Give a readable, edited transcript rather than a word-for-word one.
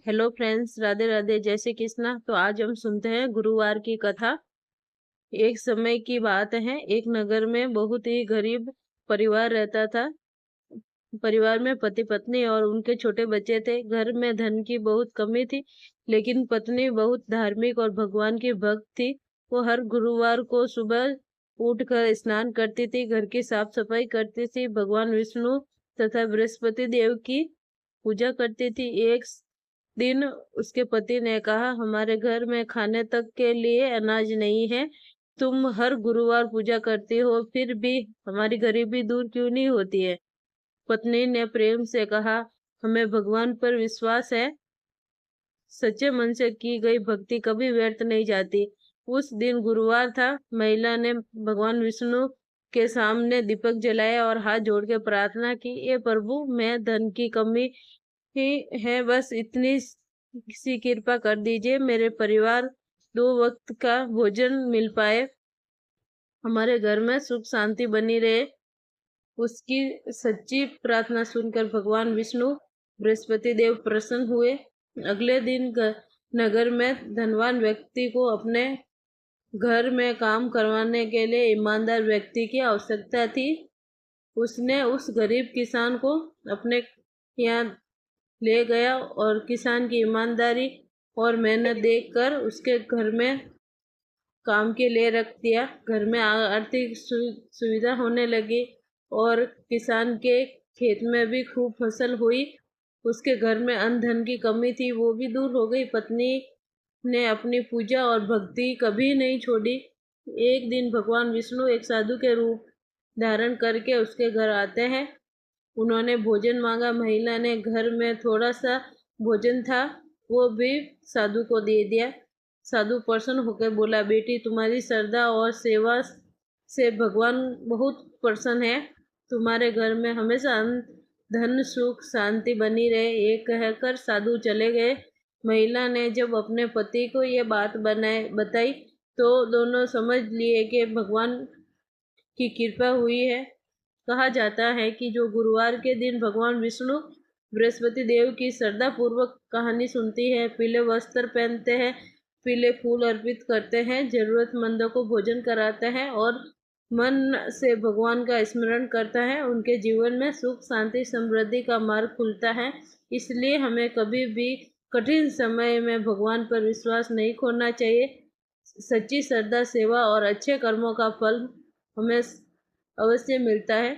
Hello friends, Radhe Radhe, जय श्री कृष्णा। तो आज हम सुनते हैं गुरुवार की कथा। एक समय की बात है, एक नगर में बहुत ही गरीब परिवार रहता था। परिवार में पति पत्नी और उनके छोटे बच्चे थे। घर में धन की बहुत कमी थी, लेकिन पत्नी बहुत धार्मिक और भगवान की भक्त थी। वो हर गुरुवार को सुबह उठकर स्नान करती थी, घर की साफ सफाई करती थी, भगवान विष्णु तथा बृहस्पति देव की पूजा करती थी। एक दिन उसके पति ने कहा, हमारे घर में खाने तक के लिए अनाज नहीं है। तुम हर गुरुवार पूजा करती हो, फिर भी हमारी गरीबी दूर क्यों नहीं होती है? पत्नी ने प्रेम से कहा, हमें भगवान पर विश्वास है। सच्चे मन से की गई भक्ति कभी व्यर्थ नहीं जाती। उस दिन गुरुवार था। महिला ने भगवान विष्णु के सामने दीपक जलाया और हाथ जोड़ के प्रार्थना की, ये प्रभु, मैं धन की कमी ही है, बस इतनी सी कृपा कर दीजिए, मेरे परिवार 2 वक्त का भोजन मिल पाए, हमारे घर में सुख शांति बनी रहे। उसकी सच्ची प्रार्थना सुनकर भगवान विष्णु बृहस्पति देव प्रसन्न हुए। अगले दिन नगर में धनवान व्यक्ति को अपने घर में काम करवाने के लिए ईमानदार व्यक्ति की आवश्यकता थी। उसने उस गरीब किसान को अपने यहाँ ले गया और किसान की ईमानदारी और मेहनत देखकर उसके घर में काम के लिए रख दिया। घर में आर्थिक सुविधा होने लगी और किसान के खेत में भी खूब फसल हुई। उसके घर में अन्न धन की कमी थी, वो भी दूर हो गई। पत्नी ने अपनी पूजा और भक्ति कभी नहीं छोड़ी। एक दिन भगवान विष्णु एक साधु के रूप धारण करके उसके घर आते हैं। उन्होंने भोजन मांगा। महिला ने घर में थोड़ा सा भोजन था, वो भी साधु को दे दिया। साधु प्रसन्न होकर बोला, बेटी, तुम्हारी श्रद्धा और सेवा से भगवान बहुत प्रसन्न है। तुम्हारे घर में हमेशा धन सुख शांति बनी रहे। ये कहकर साधु चले गए। महिला ने जब अपने पति को ये बात बताई तो दोनों समझ लिए कि भगवान की कृपा हुई है। कहा जाता है कि जो गुरुवार के दिन भगवान विष्णु बृहस्पति देव की श्रद्धा पूर्वक कहानी सुनती है, पीले वस्त्र पहनते हैं, पीले फूल अर्पित करते हैं, जरूरतमंदों को भोजन कराते हैं और मन से भगवान का स्मरण करता है, उनके जीवन में सुख शांति समृद्धि का मार्ग खुलता है। इसलिए हमें कभी भी कठिन समय में भगवान पर विश्वास नहीं खोना चाहिए। सच्ची श्रद्धा, सेवा और अच्छे कर्मों का फल हमें अवश्य मिलता है।